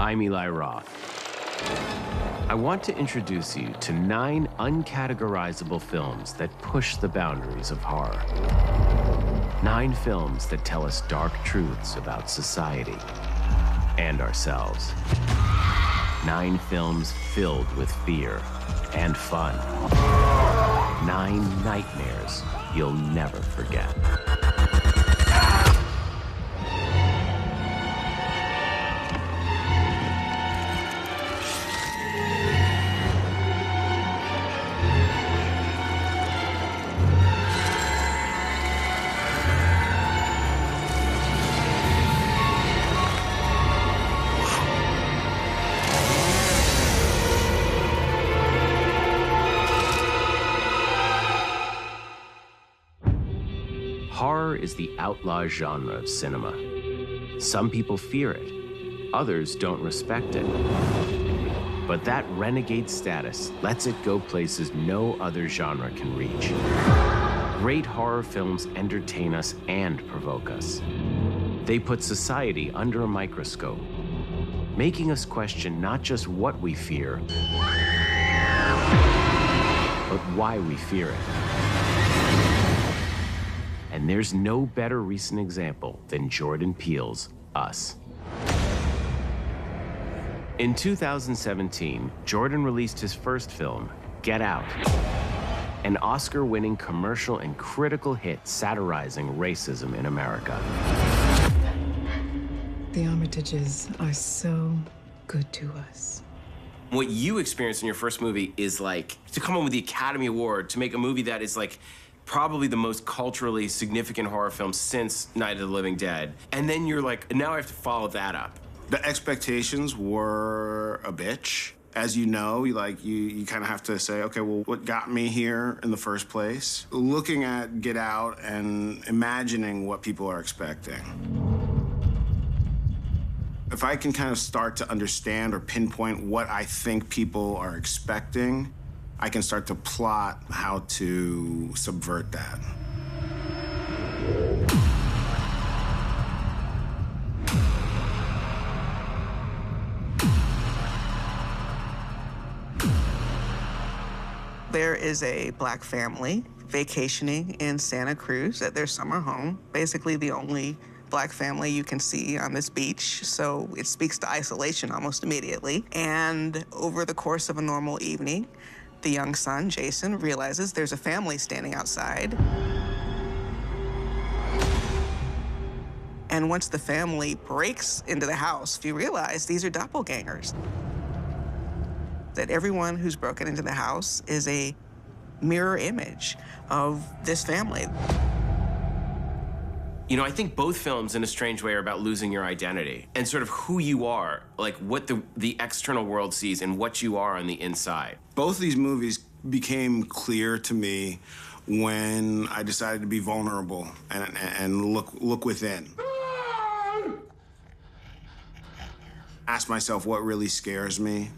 I'm Eli Roth. I want to introduce you to 9 uncategorizable films that push the boundaries of horror. 9 films that tell us dark truths about society and ourselves. 9 films filled with fear and fun. 9 nightmares you'll never forget. Horror is the outlaw genre of cinema. Some people fear it, others don't respect it. But that renegade status lets it go places no other genre can reach. Great horror films entertain us and provoke us. They put society under a microscope, making us question not just what we fear, but why we fear it. And there's no better recent example than Jordan Peele's Us. In 2017, Jordan released his first film, Get Out, an Oscar-winning commercial and critical hit satirizing racism in America. The Armitages are so good to us. What you experienced in your first movie is like, to come home with the Academy Award, to make a movie that is like, probably the most culturally significant horror film since Night of the Living Dead. And then you're like, now I have to follow that up. The expectations were a bitch. As you know, you kind of have to say, okay, well, what got me here in the first place? Looking at Get Out and imagining what people are expecting. If I can kind of start to understand or pinpoint what I think people are expecting, I can start to plot how to subvert that. There is a Black family vacationing in Santa Cruz at their summer home, basically the only Black family you can see on this beach, so it speaks to isolation almost immediately. And over the course of a normal evening, the young son, Jason, realizes there's a family standing outside. And once the family breaks into the house, you realize these are doppelgangers. That everyone who's broken into the house is a mirror image of this family. You know, I think both films, in a strange way, are about losing your identity and sort of who you are, like what the external world sees and what you are on the inside. Both of these movies became clear to me when I decided to be vulnerable and look within. Ask myself what really scares me.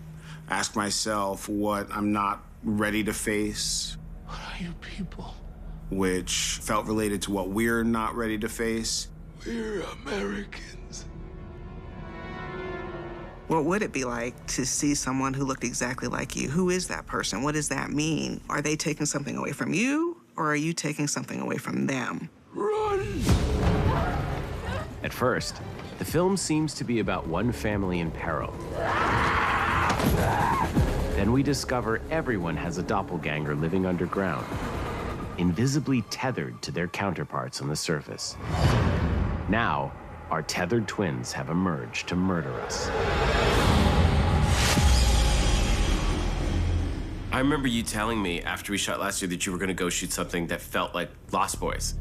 Ask myself what I'm not ready to face. What are you people? Which felt related to what we're not ready to face. We're Americans. What would it be like to see someone who looked exactly like you? Who is that person? What does that mean? Are they taking something away from you, or are you taking something away from them? Run! At first, the film seems to be about one family in peril. Then we discover everyone has a doppelganger living underground, invisibly tethered to their counterparts on the surface. Now, our tethered twins have emerged to murder us. I remember you telling me after we shot last year that you were gonna go shoot something that felt like Lost Boys.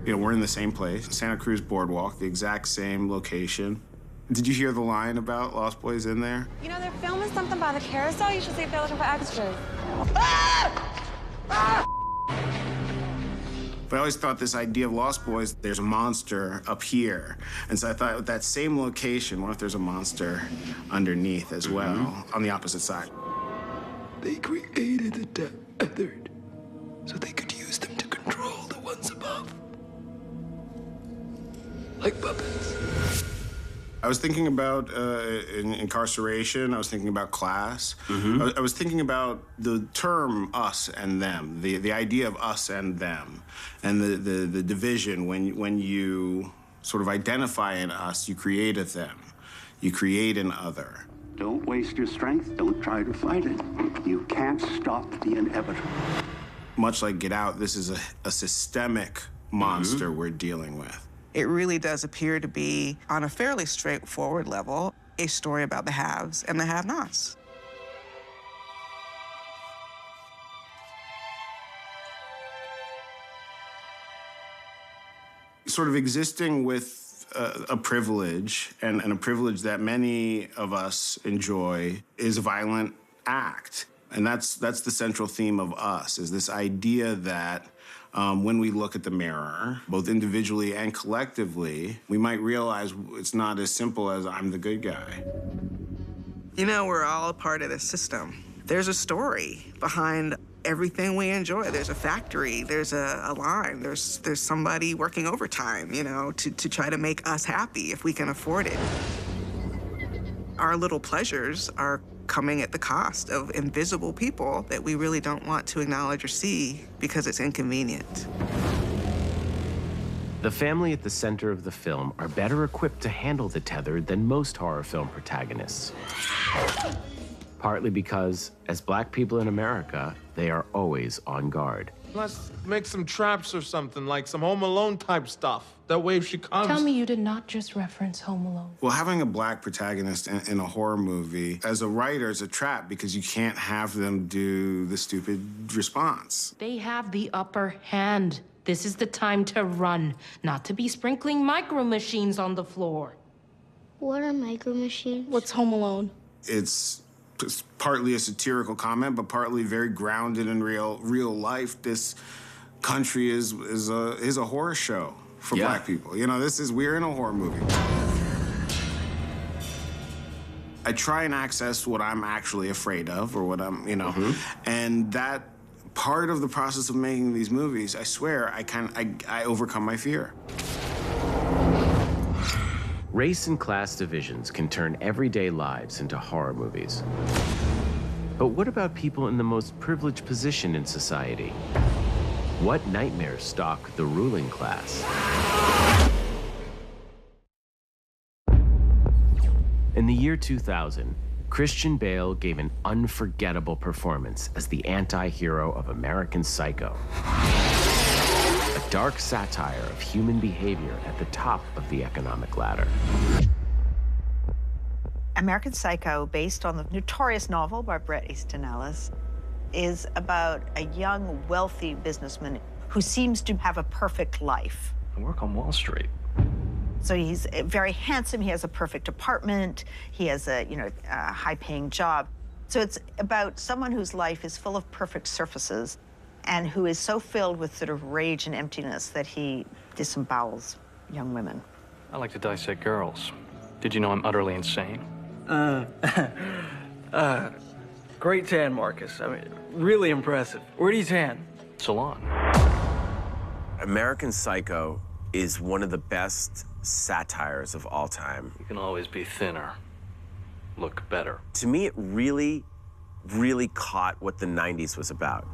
You know, we're in the same place, Santa Cruz Boardwalk, the exact same location. Did you hear the line about Lost Boys in there? You know, they're filming something by the carousel. You should see if they're looking for extras. But I always thought this idea of Lost Boys, there's a monster up here. And so I thought with that same location, what if there's a monster underneath as well, on the opposite side? They created the tethered so they could use them to control the ones above. like puppets. I was thinking about incarceration. I was thinking about class. I was thinking about the term us and them, the idea of us and them, and the division. When you sort of identify an us, you create a them. You create an other. Don't waste your strength. Don't try to fight it. You can't stop the inevitable. Much like Get Out, this is a systemic monster we're dealing with. It really does appear to be, on a fairly straightforward level, a story about the haves and the have-nots. Sort of existing with a privilege, and a privilege that many of us enjoy, is a violent act. And that's the central theme of Us, is this idea that when we look at the mirror, both individually and collectively, we might realize it's not as simple as I'm the good guy. You know, we're all a part of this system. There's a story behind everything we enjoy. There's a factory, there's a line, there's somebody working overtime, you know, to try to make us happy if we can afford it. Our little pleasures are coming at the cost of invisible people that we really don't want to acknowledge or see because it's inconvenient. The family at the center of the film are better equipped to handle the tether than most horror film protagonists. Partly because, as Black people in America, they are always on guard. Let's make some traps or something, like some Home Alone type stuff. That way if she comes... Tell me you did not just reference Home Alone. Well, having a Black protagonist in a horror movie, as a writer, is a trap because you can't have them do the stupid response. They have the upper hand. This is the time to run, not to be sprinkling micro machines on the floor. What are micro machines? What's Home Alone? It's partly a satirical comment, but partly very grounded in real life. This country is a horror show for Black people. You know, we're in a horror movie. I try and access what I'm actually afraid of, or what I'm, you know, and that part of the process of making these movies, I swear, I overcome my fear. Race and class divisions can turn everyday lives into horror movies. But what about people in the most privileged position in society? What nightmares stalk the ruling class? In the year 2000, Christian Bale gave an unforgettable performance as the anti-hero of American Psycho. A dark satire of human behavior at the top of the economic ladder. American Psycho, based on the notorious novel by Bret Easton Ellis, is about a young, wealthy businessman who seems to have a perfect life. I work on Wall Street. So he's very handsome, he has a perfect apartment, he has a high-paying job. So it's about someone whose life is full of perfect surfaces and who is so filled with sort of rage and emptiness that he disembowels young women. I like to dissect girls. Did you know I'm utterly insane? Great tan, Marcus. I mean, really impressive. Where do you tan? Salon. American Psycho is one of the best satires of all time. You can always be thinner, look better. To me, it really, really caught what the 90s was about.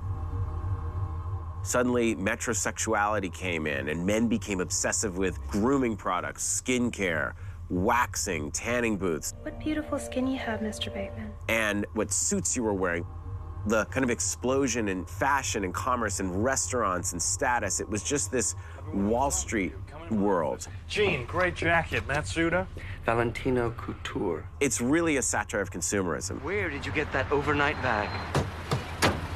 Suddenly, metrosexuality came in, and men became obsessive with grooming products, skincare, waxing, tanning booths. What beautiful skin you have, Mr. Bateman. And what suits you were wearing. The kind of explosion in fashion and commerce and restaurants and status. It was just this Wall Street world. Gene, great jacket. Matt Suda? Valentino Couture. It's really a satire of consumerism. Where did you get that overnight bag?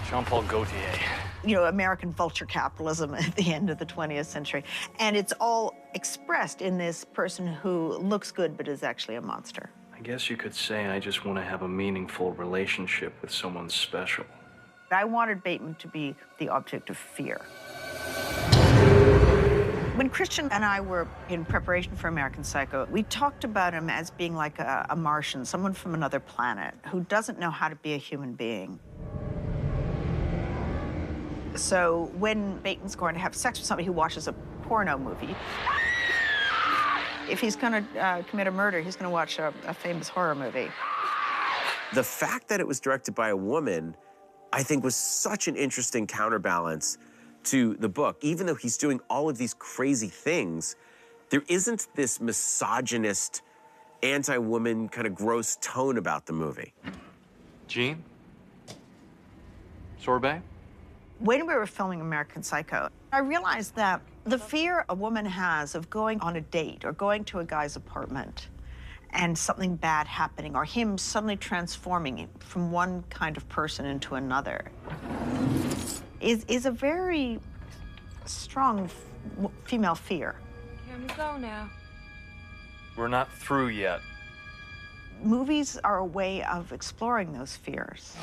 Jean-Paul Gaultier. You know, American vulture capitalism at the end of the 20th century. And it's all expressed in this person who looks good but is actually a monster. I guess you could say I just want to have a meaningful relationship with someone special. I wanted Bateman to be the object of fear. When Christian and I were in preparation for American Psycho, we talked about him as being like a Martian, someone from another planet who doesn't know how to be a human being. So when Bateman's going to have sex with somebody who watches a porno movie, If he's going to commit a murder, he's going to watch a famous horror movie. The fact that it was directed by a woman, I think, was such an interesting counterbalance to the book. Even though he's doing all of these crazy things, there isn't this misogynist, anti-woman kind of gross tone about the movie. Jean? Sorbet? When we were filming American Psycho, I realized that the fear a woman has of going on a date or going to a guy's apartment and something bad happening, or him suddenly transforming from one kind of person into another, is a very strong female fear. Can we go now? We're not through yet. Movies are a way of exploring those fears.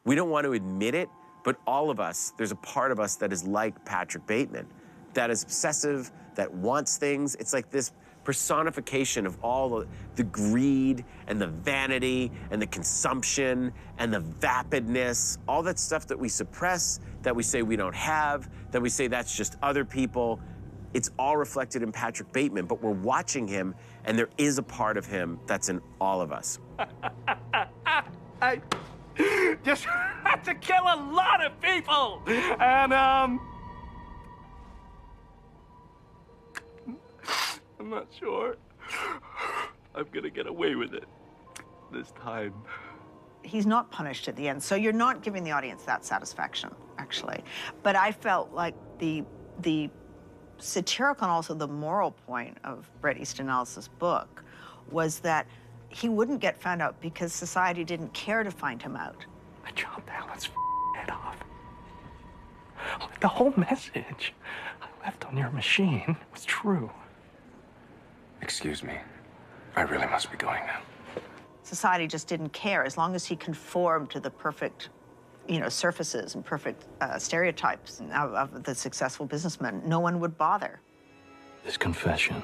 We don't want to admit it, but all of us, there's a part of us that is like Patrick Bateman, that is obsessive, that wants things. It's like this personification of all the greed and the vanity and the consumption and the vapidness, all that stuff that we suppress, that we say we don't have, that we say that's just other people. It's all reflected in Patrick Bateman, but we're watching him, and there is a part of him that's in all of us. I just had to kill a lot of people, and I'm not sure I'm gonna get away with it this time. He's not punished at the end, so you're not giving the audience that satisfaction, actually. But I felt like the satirical and also the moral point of Bret Easton Ellis's book was that he wouldn't get found out because society didn't care to find him out. I chopped Alan's head off. The whole message I left on your machine was true. Excuse me. I really must be going now. Society just didn't care. As long as he conformed to the perfect, surfaces and perfect stereotypes of the successful businessman, no one would bother. This confession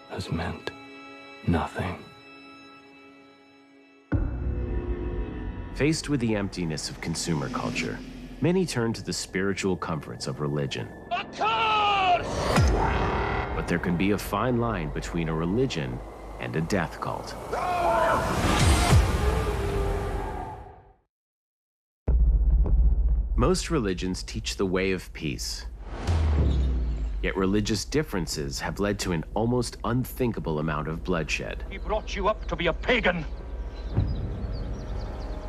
has meant nothing. Faced with the emptiness of consumer culture, many turn to the spiritual comforts of religion. Of course! But there can be a fine line between a religion and a death cult. Most religions teach the way of peace. Yet religious differences have led to an almost unthinkable amount of bloodshed. He brought you up to be a pagan.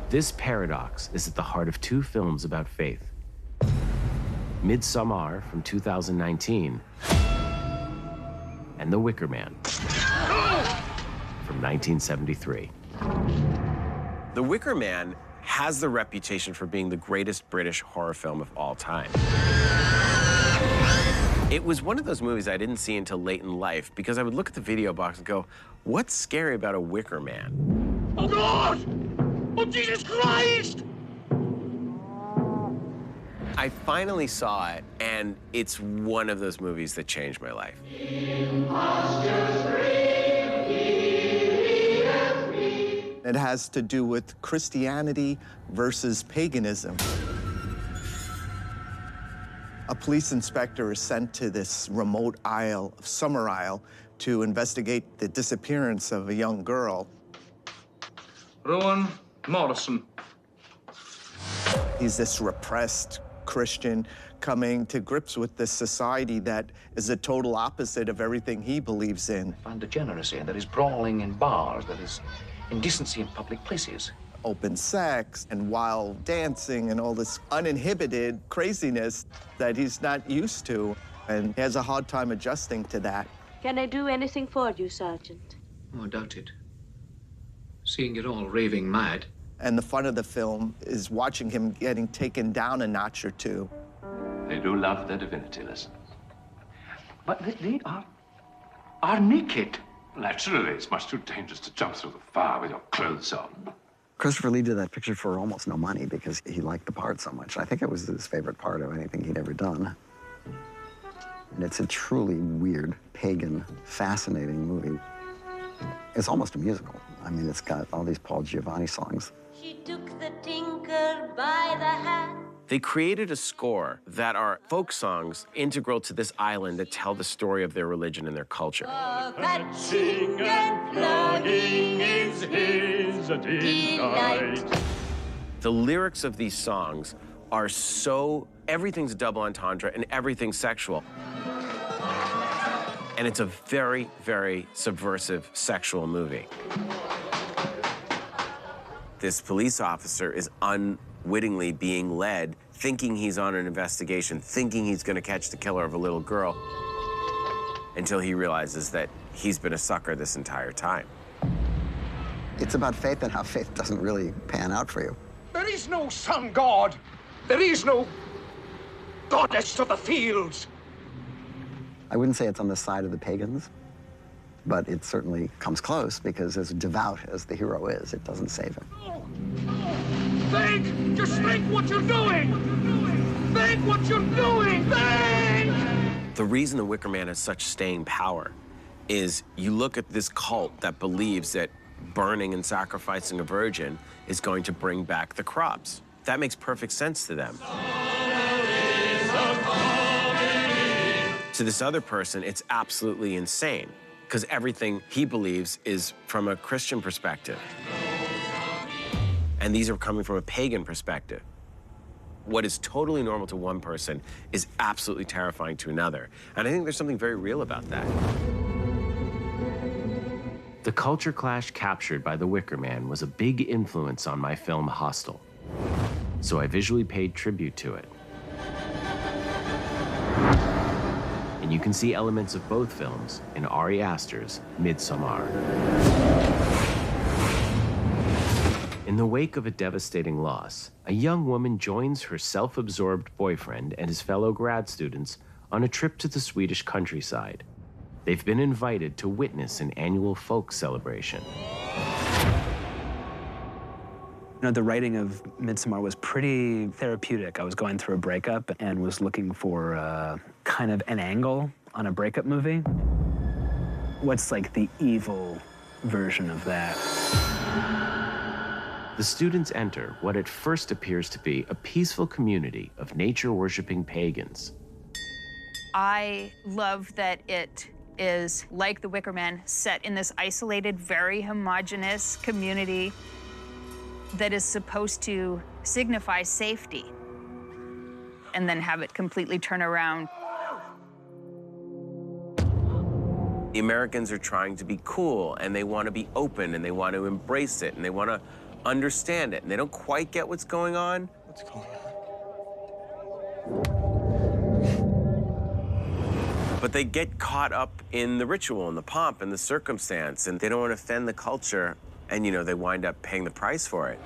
This paradox is at the heart of two films about faith. Midsommar from 2019 and The Wicker Man from 1973. The Wicker Man has the reputation for being the greatest British horror film of all time. It was one of those movies I didn't see until late in life because I would look at the video box and go, what's scary about a Wicker Man? Oh, God! Oh, Jesus Christ! I finally saw it, and it's one of those movies that changed my life. It has to do with Christianity versus paganism. A police inspector is sent to this remote isle of Summer Isle to investigate the disappearance of a young girl. Rowan Morrison. He's this repressed Christian coming to grips with this society that is the total opposite of everything he believes in. Find degeneracy, there is brawling in bars, there is indecency in public places. Open sex and wild dancing and all this uninhibited craziness that he's not used to, and he has a hard time adjusting to that. Can I do anything for you, Sergeant? Oh, I doubt it. Seeing it all raving mad. And the fun of the film is watching him getting taken down a notch or two. They do love their divinity lessons. But they are naked. Naturally, it's much too dangerous to jump through the fire with your clothes on. Christopher Lee did that picture for almost no money because he liked the part so much. I think it was his favorite part of anything he'd ever done. And it's a truly weird, pagan, fascinating movie. It's almost a musical. I mean, it's got all these Paul Giovanni songs. She took the tinker by the hand They created a score that are folk songs integral to this island that tell the story of their religion and their culture. Fetching and flogging is his delight. The lyrics of these songs are so, everything's a double entendre and everything's sexual. And it's a very, very subversive sexual movie. This police officer is unwittingly being led, thinking he's on an investigation, thinking he's gonna catch the killer of a little girl, until he realizes that he's been a sucker this entire time. It's about faith and how faith doesn't really pan out for you. There is no sun god. There is no goddess of the fields. I wouldn't say it's on the side of the pagans, but it certainly comes close because as devout as the hero is, it doesn't save him. Think! Just think what you're doing! Think what you're doing! Think! The reason The Wicker Man has such staying power is you look at this cult that believes that burning and sacrificing a virgin is going to bring back the crops. That makes perfect sense to them. To this other person, it's absolutely insane because everything he believes is from a Christian perspective. And these are coming from a pagan perspective. What is totally normal to one person is absolutely terrifying to another. And I think there's something very real about that. The culture clash captured by The Wicker Man was a big influence on my film Hostel, so I visually paid tribute to it. And you can see elements of both films in Ari Aster's Midsommar. In the wake of a devastating loss, a young woman joins her self-absorbed boyfriend and his fellow grad students on a trip to the Swedish countryside. They've been invited to witness an annual folk celebration. You know, the writing of Midsommar was pretty therapeutic. I was going through a breakup and was looking for kind of an angle on a breakup movie. What's like the evil version of that? The students enter what at first appears to be a peaceful community of nature-worshiping pagans. I love that it is, like The Wicker Man, set in this isolated, very homogeneous community that is supposed to signify safety, and then have it completely turn around. The Americans are trying to be cool, and they want to be open, and they want to embrace it, and they want to understand it, and they don't quite get what's going on. What's going on? But they get caught up in the ritual and the pomp and the circumstance, and they don't want to offend the culture, and, you know, they wind up paying the price for it.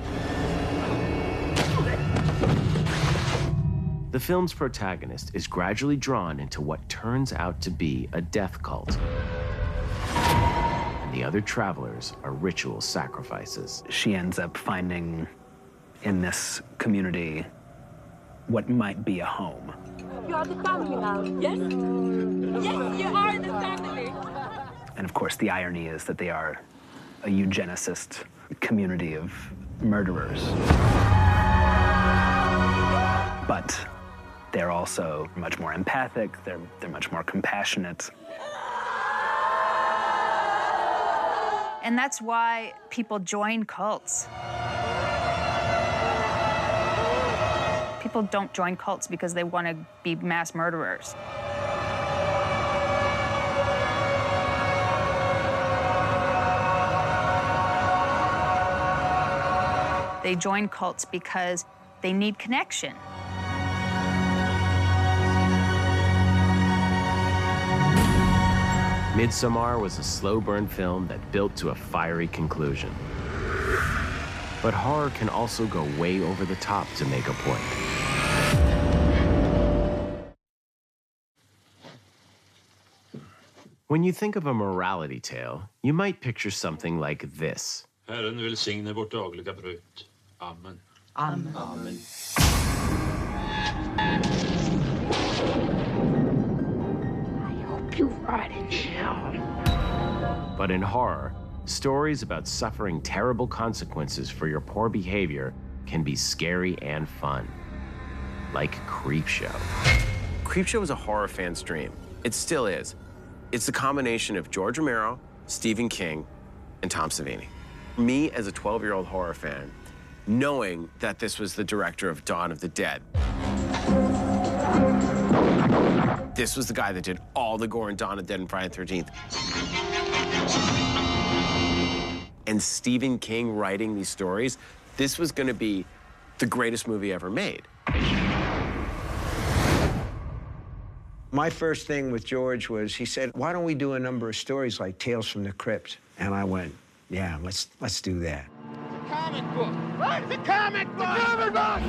The film's protagonist is gradually drawn into what turns out to be a death cult. And the other travelers are ritual sacrifices. She ends up finding in this community what might be a home. You are the family now, yes? Yes, you are the family. And of course, the irony is that they are a eugenicist community of murderers. But they're also much more empathic, they're much more compassionate. And that's why people join cults. People don't join cults because they want to be mass murderers. They join cults because they need connection. Midsommar was a slow-burn film that built to a fiery conclusion. But horror can also go way over the top to make a point. When you think of a morality tale, you might picture something like this. Herren välsigne vårt dagliga bröd. Amen. Amen. Amen. You rot in hell. But in horror, stories about suffering terrible consequences for your poor behavior can be scary and fun. like Creepshow. Creepshow is a horror fan's dream. It still is. It's the combination of George Romero, Stephen King, and Tom Savini. Me, as a 12-year-old horror fan, knowing that this was the director of Dawn of the Dead. This was the guy that did all the gore in Dawn of the Dead and Friday the 13th. And Stephen King writing these stories, this was gonna be the greatest movie ever made. My first thing with George was, he said, why don't we do a number of stories like Tales from the Crypt? And I went, yeah, let's do that. Comic book. What? It's a comic book! It's a comic book!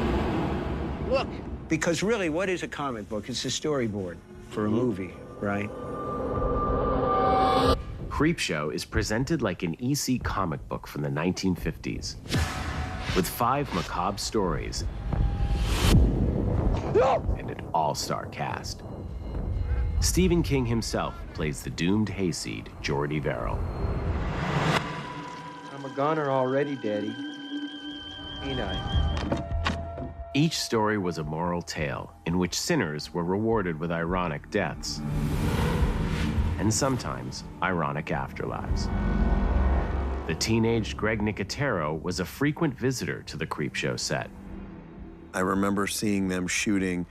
Look, because really, what is a comic book? It's a storyboard for a movie, right? Creepshow is presented like an EC comic book from the 1950s, with 5 macabre stories and an all-star cast. Stephen King himself plays the doomed hayseed, Jordy Verrill. I'm a goner already, Daddy. Ain't I? Each story was a moral tale in which sinners were rewarded with ironic deaths and sometimes ironic afterlives. The teenage Greg Nicotero was a frequent visitor to the Creepshow set. I remember seeing them shooting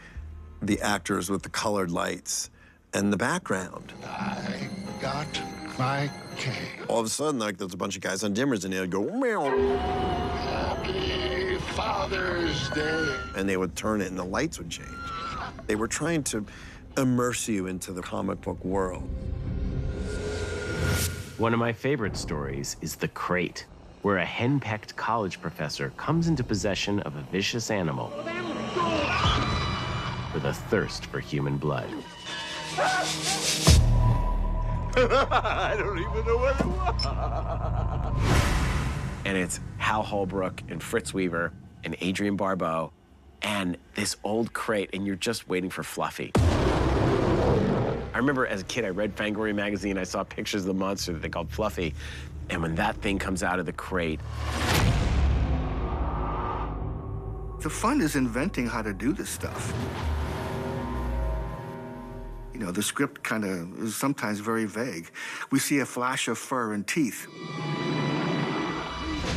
the actors with the colored lights and the background. I got my cake. All of a sudden, like, there's a bunch of guys on dimmers, and they'd go, meow. Happy Father's Day. And they would turn it, and the lights would change. They were trying to immerse you into the comic book world. One of my favorite stories is The Crate, where a henpecked college professor comes into possession of a vicious animal with a thirst for human blood. I don't even know what it was. And it's Hal Holbrook and Fritz Weaver and Adrienne Barbeau and this old crate, and you're just waiting for Fluffy. I remember as a kid, I read Fangoria magazine, I saw pictures of the monster that they called Fluffy, and when that thing comes out of the crate. The fun is inventing how to do this stuff. You know, the script kind of is sometimes very vague. We see a flash of fur and teeth.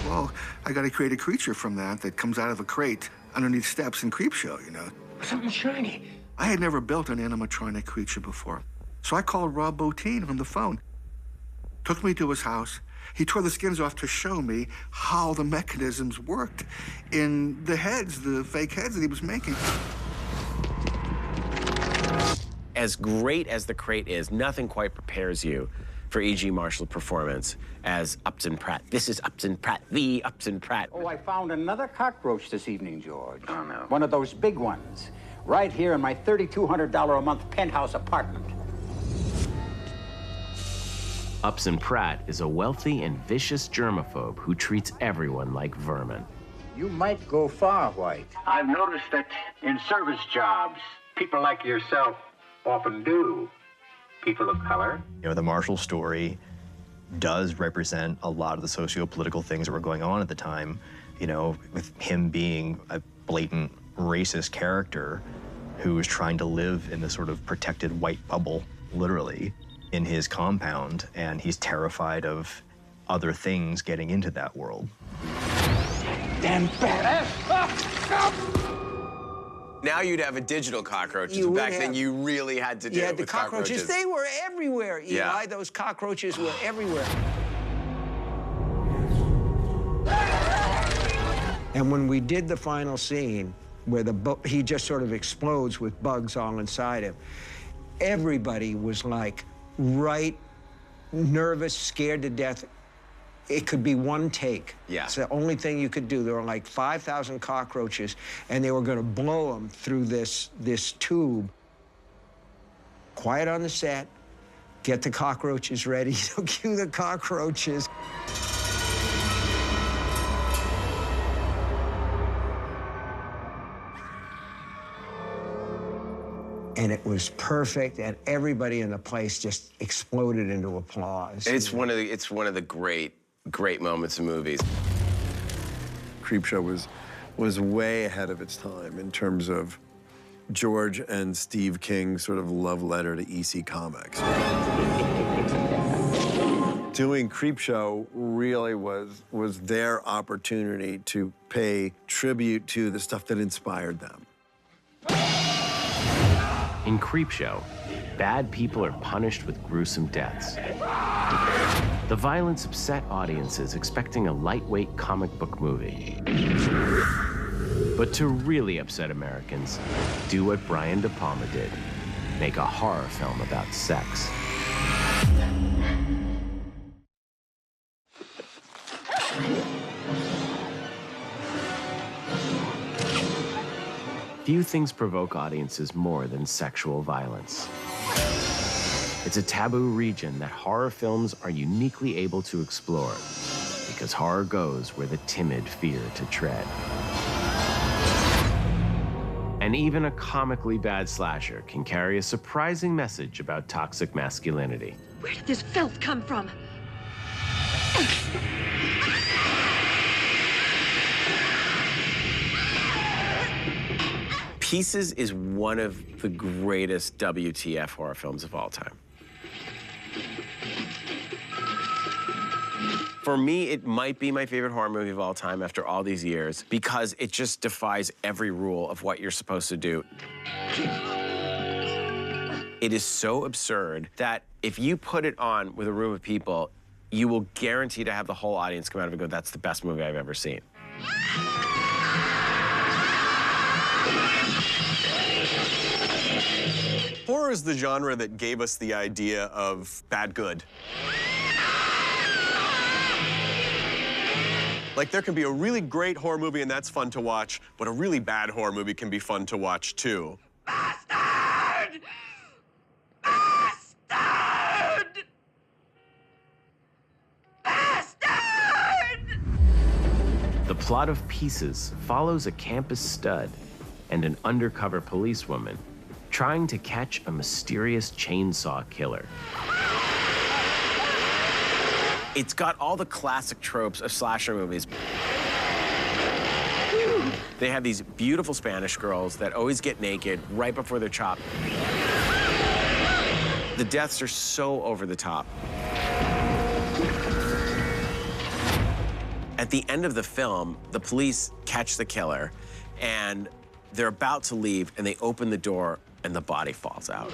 Well, I got to create a creature from that comes out of a crate underneath steps in Creepshow, you know. Something shiny. I had never built an animatronic creature before. So I called Rob Bottin on the phone. Took me to his house. He tore the skins off to show me how the mechanisms worked in the heads, the fake heads that he was making. As great as the crate is, nothing quite prepares you for E.G. Marshall's performance as Upton Pratt. This is Upton Pratt, the Upton Pratt. Oh, I found another cockroach this evening, George. Oh, no. One of those big ones. Right here in my $3,200 a month penthouse apartment. Upton Pratt is a wealthy and vicious germaphobe who treats everyone like vermin. You might go far, White. I've noticed that in service jobs, people like yourself often do. People of color. You know, the Marshall story does represent a lot of the socio-political things that were going on at the time, you know, with him being a blatant racist character who was trying to live in this sort of protected white bubble, literally, in his compound, and he's terrified of other things getting into that world. Damn bat! Now you'd have a digital cockroaches. You Back would then, have- you really had to do You it had the with cockroaches. They were everywhere, Eli. Yeah. Those cockroaches were everywhere. And when we did the final scene, where he just sort of explodes with bugs all inside him, everybody was like, nervous, scared to death. It could be one take. Yeah. It's the only thing you could do. There were like 5,000 cockroaches, and they were going to blow them through this tube. Quiet on the set. Get the cockroaches ready. Cue the cockroaches. And it was perfect, and everybody in the place just exploded into applause. It's one of the great moments in movies. Creepshow was way ahead of its time in terms of George and Steve King's sort of love letter to EC Comics. Doing Creepshow really was their opportunity to pay tribute to the stuff that inspired them. In Creepshow, bad people are punished with gruesome deaths. The violence upset audiences expecting a lightweight comic book movie. But to really upset Americans, do what Brian De Palma did. Make a horror film about sex. Few things provoke audiences more than sexual violence. It's a taboo region that horror films are uniquely able to explore, because horror goes where the timid fear to tread. And even a comically bad slasher can carry a surprising message about toxic masculinity. Where did this filth come from? Pieces is one of the greatest WTF horror films of all time. For me, it might be my favorite horror movie of all time after all these years because it just defies every rule of what you're supposed to do. It is so absurd that if you put it on with a room of people, you will guarantee to have the whole audience come out of it and go, that's the best movie I've ever seen. Horror is the genre that gave us the idea of bad good. Like, there can be a really great horror movie, and that's fun to watch, but a really bad horror movie can be fun to watch, too. Bastard! Bastard! Bastard! The plot of Pieces follows a campus stud and an undercover policewoman trying to catch a mysterious chainsaw killer. It's got all the classic tropes of slasher movies. They have these beautiful Spanish girls that always get naked right before they're chopped. The deaths are so over the top. At the end of the film, the police catch the killer, and they're about to leave, and they open the door, and the body falls out.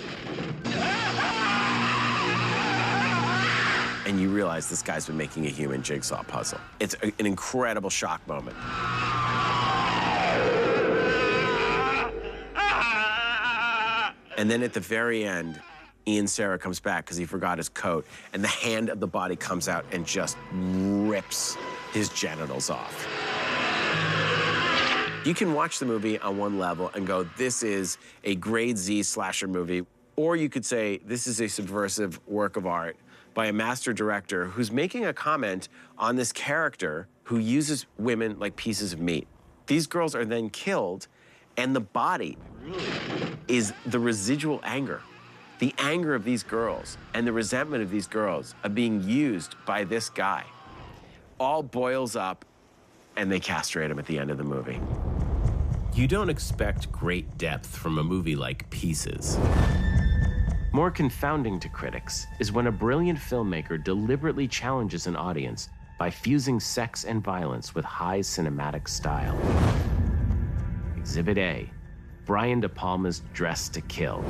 And you realize this guy's been making a human jigsaw puzzle. It's an incredible shock moment. And then at the very end, Ian Serra comes back because he forgot his coat, and the hand of the body comes out and just rips his genitals off. You can watch the movie on one level and go, this is a grade Z slasher movie, or you could say, this is a subversive work of art by a master director who's making a comment on this character who uses women like pieces of meat. These girls are then killed, and the body is the residual anger. The anger of these girls and the resentment of these girls of being used by this guy all boils up, and they castrate him at the end of the movie. You don't expect great depth from a movie like Pieces. More confounding to critics is when a brilliant filmmaker deliberately challenges an audience by fusing sex and violence with high cinematic style. Exhibit A, Brian De Palma's Dressed to Kill,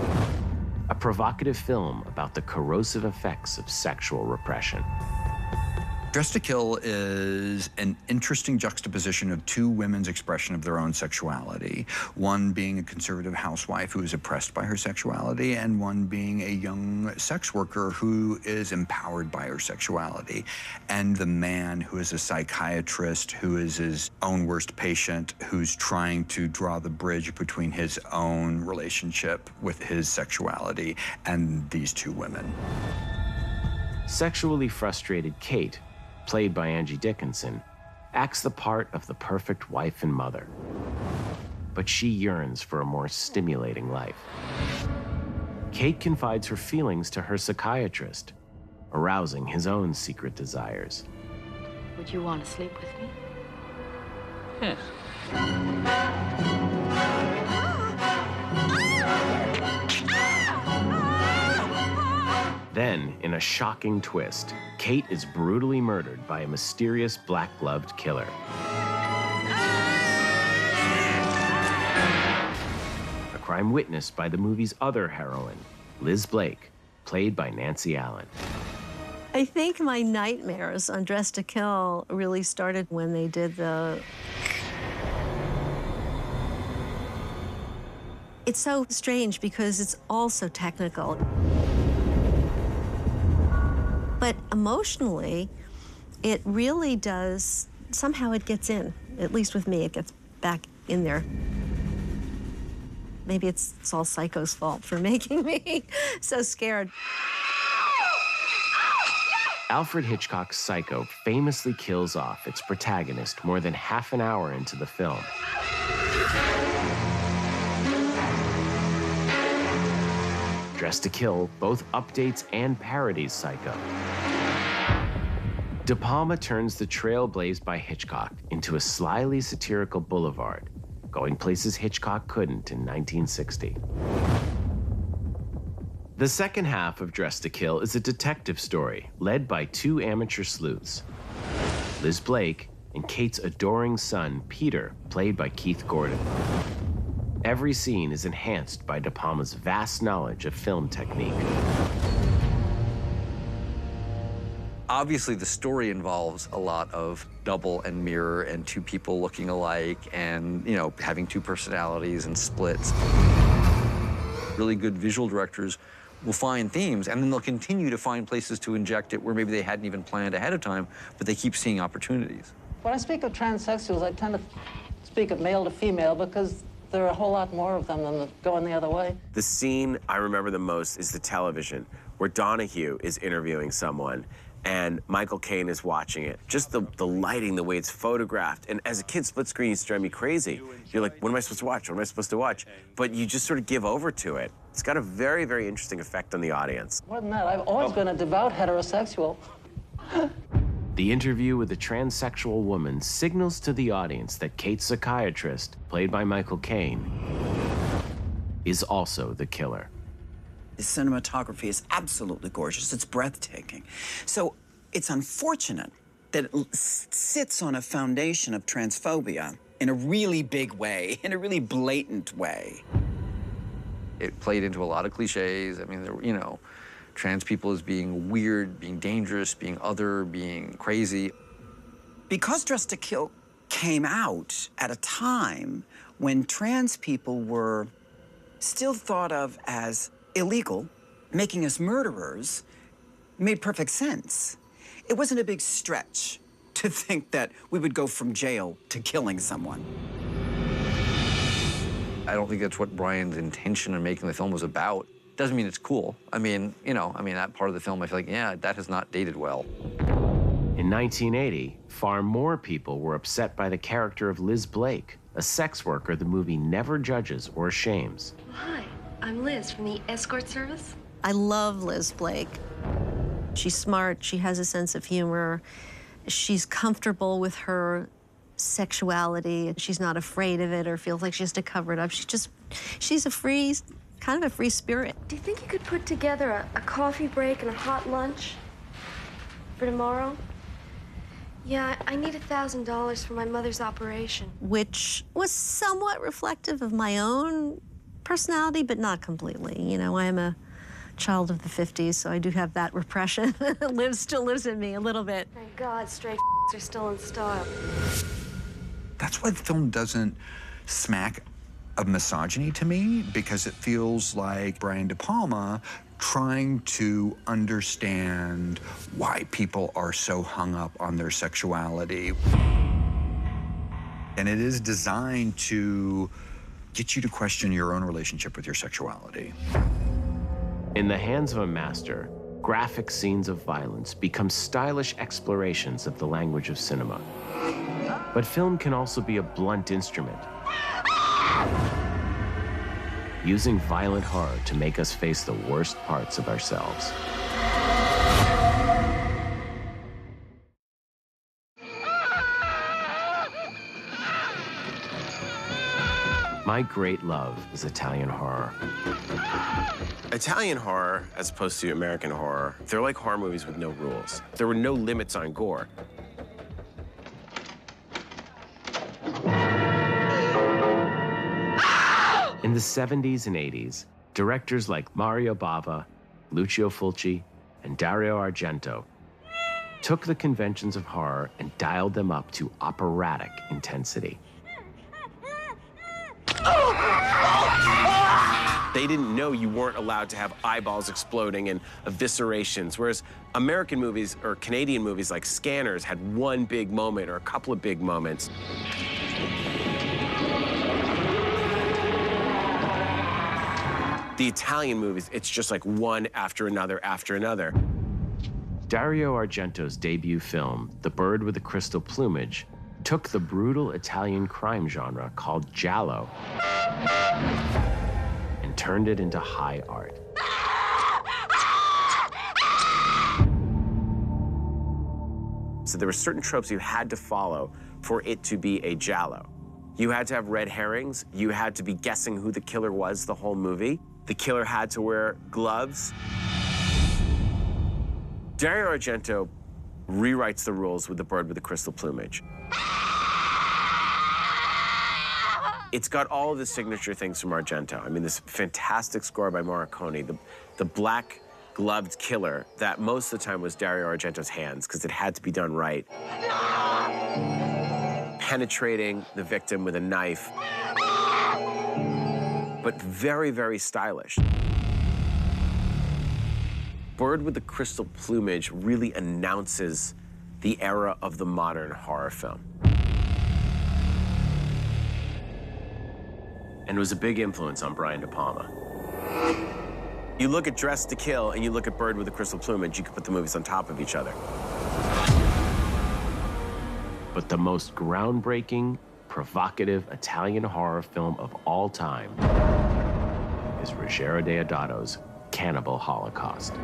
a provocative film about the corrosive effects of sexual repression. Dressed to Kill is an interesting juxtaposition of two women's expression of their own sexuality. One being a conservative housewife who is oppressed by her sexuality, and one being a young sex worker who is empowered by her sexuality. And the man who is a psychiatrist, who is his own worst patient, who's trying to draw the bridge between his own relationship with his sexuality and these two women. Sexually frustrated Kate, played by Angie Dickinson, acts the part of the perfect wife and mother. But she yearns for a more stimulating life. Kate confides her feelings to her psychiatrist, arousing his own secret desires. Would you want to sleep with me? Yes. Then, in a shocking twist, Kate is brutally murdered by a mysterious black-gloved killer. A crime witnessed by the movie's other heroine, Liz Blake, played by Nancy Allen. I think my nightmares on Dress to Kill really started when they did the... It's so strange because it's all so technical. But emotionally, it really does, somehow it gets in. At least with me, it gets back in there. Maybe it's all Psycho's fault for making me so scared. Alfred Hitchcock's Psycho famously kills off its protagonist more than half an hour into the film. Dress to Kill both updates and parodies Psycho. De Palma turns the trail blazed by Hitchcock into a slyly satirical boulevard, going places Hitchcock couldn't in 1960. The second half of Dress to Kill is a detective story led by two amateur sleuths, Liz Blake and Kate's adoring son, Peter, played by Keith Gordon. Every scene is enhanced by De Palma's vast knowledge of film technique. Obviously, the story involves a lot of double and mirror and two people looking alike and, having two personalities and splits. Really good visual directors will find themes, and then they'll continue to find places to inject it where maybe they hadn't even planned ahead of time, but they keep seeing opportunities. When I speak of transsexuals, I tend to speak of male to female because there are a whole lot more of them than going the other way. The scene I remember the most is the television, where Donahue is interviewing someone, and Michael Caine is watching it. Just the lighting, the way it's photographed. And as a kid, split screen used to drive me crazy. You're like, what am I supposed to watch? What am I supposed to watch? But you just sort of give over to it. It's got a very, very interesting effect on the audience. More than that, I've always been a devout heterosexual. The interview with the transsexual woman signals to the audience that Kate's psychiatrist, played by Michael Caine, is also the killer. The cinematography is absolutely gorgeous. It's breathtaking. So it's unfortunate that it sits on a foundation of transphobia in a really big way, in a really blatant way. It played into a lot of cliches. I mean, there were, trans people as being weird, being dangerous, being other, being crazy. Because Dress to Kill came out at a time when trans people were still thought of as illegal, making us murderers, made perfect sense. It wasn't a big stretch to think that we would go from jail to killing someone. I don't think that's what Brian's intention in making the film was about. Doesn't mean it's cool. I mean, that part of the film, I feel like, yeah, that has not dated well. In 1980, far more people were upset by the character of Liz Blake, a sex worker the movie never judges or shames. Hi, I'm Liz from the escort service. I love Liz Blake. She's smart, she has a sense of humor, she's comfortable with her sexuality, she's not afraid of it or feels like she has to cover it up. She's a free, kind of a free spirit. Do you think you could put together a coffee break and a hot lunch for tomorrow? Yeah, I need $1,000 for my mother's operation. Which was somewhat reflective of my own personality, but not completely. I am a child of the 50s, so I do have that repression. Still lives in me a little bit. Thank God straight are still in style. That's why the film doesn't smack of misogyny to me, because it feels like Brian De Palma trying to understand why people are so hung up on their sexuality. And it is designed to get you to question your own relationship with your sexuality. In the hands of a master, graphic scenes of violence become stylish explorations of the language of cinema. But film can also be a blunt instrument, using violent horror to make us face the worst parts of ourselves. My great love is Italian horror. Italian horror, as opposed to American horror, they're like horror movies with no rules. There were no limits on gore. In the 70s and 80s, directors like Mario Bava, Lucio Fulci, and Dario Argento took the conventions of horror and dialed them up to operatic intensity. They didn't know you weren't allowed to have eyeballs exploding and eviscerations, whereas American movies or Canadian movies like Scanners had one big moment or a couple of big moments. The Italian movies, it's just like one after another after another. Dario Argento's debut film, The Bird with the Crystal Plumage, took the brutal Italian crime genre called giallo and turned it into high art. So there were certain tropes you had to follow for it to be a giallo. You had to have red herrings. You had to be guessing who the killer was the whole movie. The killer had to wear gloves. Dario Argento rewrites the rules with The Bird with the Crystal Plumage. It's got all of the signature things from Argento. I mean, this fantastic score by Morricone, the black gloved killer that most of the time was Dario Argento's hands because it had to be done right. Penetrating the victim with a knife, but very, very stylish. Bird with the Crystal Plumage really announces the era of the modern horror film. And it was a big influence on Brian De Palma. You look at Dressed to Kill and you look at Bird with the Crystal Plumage, you could put the movies on top of each other. But the most groundbreaking, provocative Italian horror film of all time is Ruggero Deodato's Cannibal Holocaust.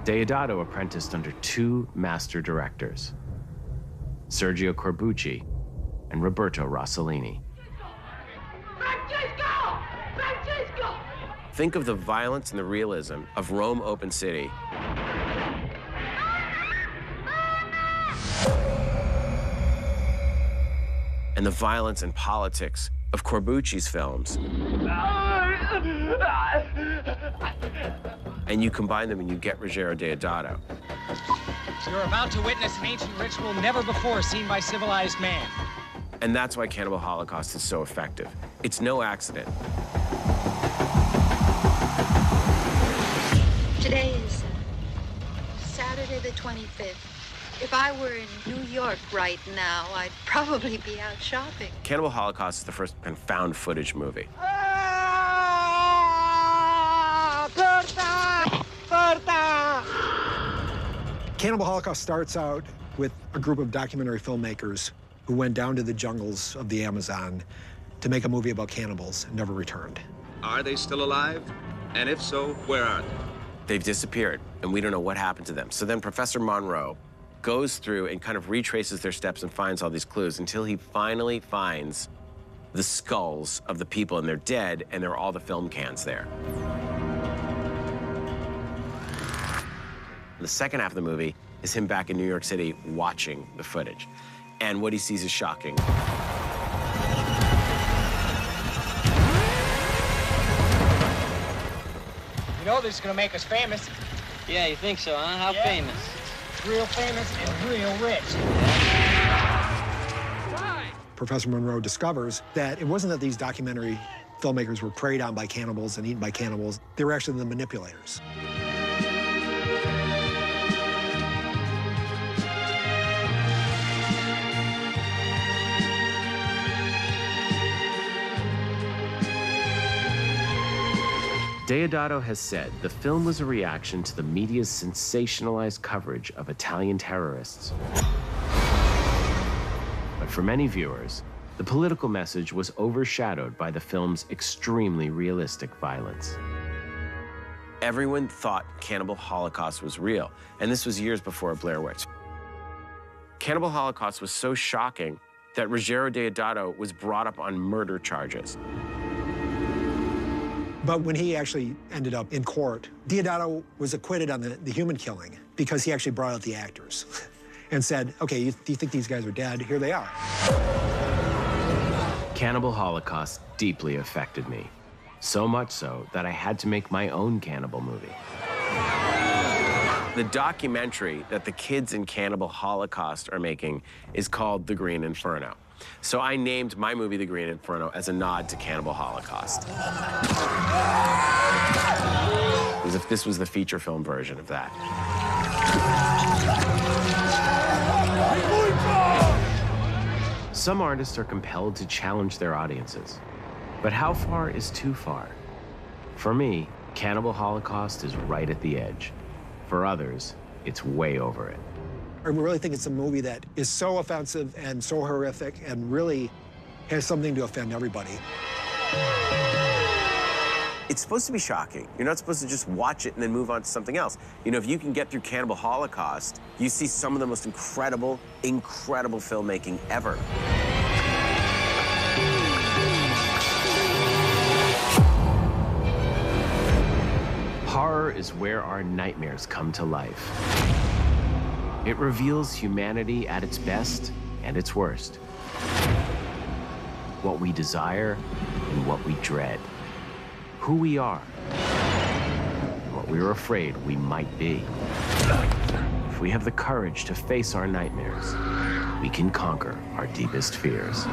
Deodato apprenticed under two master directors, Sergio Corbucci and Roberto Rossellini. Think of the violence and the realism of Rome Open City. And the violence and politics of Corbucci's films. And you combine them and you get Ruggero Deodato. You're about to witness an ancient ritual never before seen by civilized man. And that's why Cannibal Holocaust is so effective. It's no accident. Today is Saturday the 25th. If I were in New York right now, I'd probably be out shopping. Cannibal Holocaust is the first kind of found footage movie. Cannibal Holocaust starts out with a group of documentary filmmakers who went down to the jungles of the Amazon to make a movie about cannibals and never returned. Are they still alive? And if so, where are they? They've disappeared, and we don't know what happened to them. So then Professor Monroe goes through and kind of retraces their steps and finds all these clues until he finally finds the skulls of the people, and they're dead, and there are all the film cans there. The second half of the movie is him back in New York City watching the footage. And what he sees is shocking. You know this is gonna make us famous. Yeah, you think so, huh? How famous? Real famous and real rich. Professor Monroe discovers that it wasn't that these documentary filmmakers were preyed on by cannibals and eaten by cannibals. They were actually the manipulators. Deodato has said the film was a reaction to the media's sensationalized coverage of Italian terrorists. But for many viewers, the political message was overshadowed by the film's extremely realistic violence. Everyone thought Cannibal Holocaust was real, and this was years before Blair Witch. Cannibal Holocaust was so shocking that Ruggero Deodato was brought up on murder charges. But when he actually ended up in court, Deodato was acquitted on the human killing because he actually brought out the actors and said, okay, do you think these guys are dead? Here they are. Cannibal Holocaust deeply affected me. So much so that I had to make my own cannibal movie. The documentary that the kids in Cannibal Holocaust are making is called The Green Inferno. So I named my movie The Green Inferno as a nod to Cannibal Holocaust. As if this was the feature film version of that. Some artists are compelled to challenge their audiences. But how far is too far? For me, Cannibal Holocaust is right at the edge. For others, it's way over it. I really think it's a movie that is so offensive and so horrific and really has something to offend everybody. It's supposed to be shocking. You're not supposed to just watch it and then move on to something else. You know, if you can get through Cannibal Holocaust, you see some of the most incredible, incredible filmmaking ever. Horror is where our nightmares come to life. It reveals humanity at its best and its worst. What we desire and what we dread. Who we are and what we are afraid we might be. If we have the courage to face our nightmares, we can conquer our deepest fears.